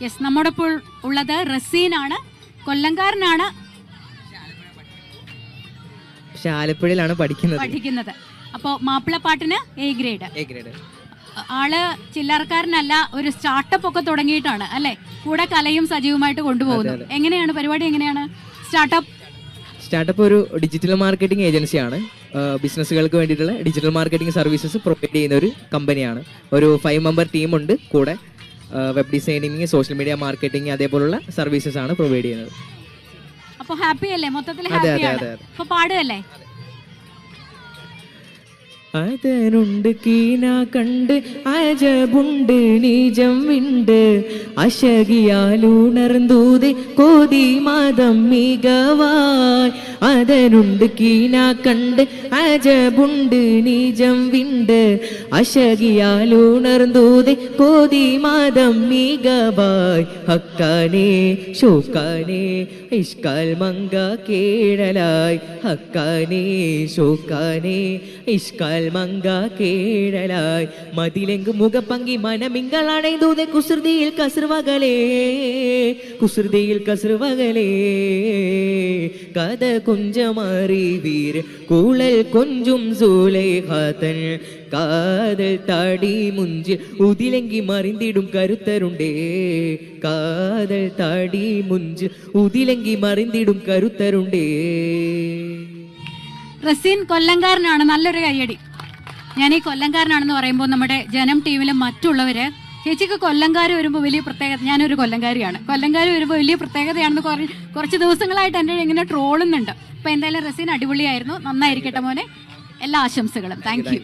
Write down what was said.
Yes, നമ്മോടൊപ്പം ഉള്ളത് റസീനാണ്, കൊല്ലംകാരനാണ്, പക്ഷെ ആലപ്പുഴയിലാണ് പഠിക്കുന്നത്. അപ്പോൾ മാപ്പിളപ്പാട്ടിന് എ ഗ്രേഡ്. ആള് ചില്ലറക്കാരനല്ല, ഒരു സ്റ്റാർട്ടപ്പ് ഒക്കെ തുടങ്ങിയിട്ടാണ് അല്ലെ, കൂടെ കലയും സജീവമായിട്ട് കൊണ്ടുപോകുന്നു. എങ്ങനെയാണ് പരിപാടി? എങ്ങനെയാണ് സ്റ്റാർട്ടപ്പ്? ഒരു ഡിജിറ്റൽ മാർക്കറ്റിംഗ് ഏജൻസിയാണ്. ബിസിനസ്സുകൾക്ക് വേണ്ടിയിട്ടുള്ള ഡിജിറ്റൽ മാർക്കറ്റിംഗ് സർവീസസ് പ്രൊവൈഡ് ചെയ്യുന്ന ഒരു കമ്പനിയാണ്. ഒരു 5 മെമ്പർ ടീമുണ്ട് കൂടെ. Web designing, social media marketing, അതേപോലുള്ള സർവീസസ് ആണ് പ്രൊവൈഡ് ചെയ്യുന്നത്. അപ്പോൾ ഹാപ്പി അല്ലേ? മൊത്തത്തിൽ ഹാപ്പിയാണ്. അപ്പോൾ പാടുകയല്ലേ? അതനുണ്ട് കീന കണ്ട് അജബുണ്ട് നീജം വിണ്ട് അശകിയാലുണർന്നൂത് കോതി മതം മികവായ്. അതനുണ്ട് കീന കണ്ട് അജബുണ്ട് നീജം വിണ്ട് അശകിയാലുണർന്നൂത് കോതി മതം മികവായ്. ഹക്കാനേ ഷോക്കാനേ ഇഷ്കാൽ മങ്ക കേഴലായ്. ഹക്കാനേ ഷോക്കാനേ ഇഷ്കാൽ മങ്ക കേഴലായ്. മതിലെങ്കു മുഖപ്പങ്കി മനമിങ്കളണൈതൂതെ കുസൃതിയിൽ കസർവകലേ കഥ കുഞ്ചമാറി വീർ കൂളൽ കൊഞ്ചും സൂലൈഹാതൻ കാതൽ താടി മുഞ്ചിൽ ഉതിലെങ്കി മറിന്തിടും കരുത്തരുണ്ടേ. കാതൽ താടി മുഞ്ചിൽ ഉതിലെങ്കി മറിന്തിടും കരുത്തരുണ്ടേ. റസീൻ കൊല്ലംകാരനാണ്. നല്ലൊരു കയ്യടി. ഞാൻ ഈ കൊല്ലംകാരനാണെന്ന് പറയുമ്പോൾ നമ്മുടെ ജനം ടീമിലും മറ്റുള്ളവര് ചേച്ചിക്ക് കൊല്ലംകാർ വരുമ്പോൾ വലിയ പ്രത്യേകത, ഞാനൊരു കൊല്ലംകാരിയാണ്, കൊല്ലംകാർ വരുമ്പോൾ വലിയ പ്രത്യേകതയാണെന്ന് കുറച്ച് ദിവസങ്ങളായിട്ട് എന്നെ ഇങ്ങനെ ട്രോളുന്നുണ്ട്. അപ്പോൾ എന്തായാലും റസീൻ അടിപൊളിയായിരുന്നു. നന്നായിരിക്കട്ടെ മോനെ. എല്ലാ ആശംസകളും. Thank you.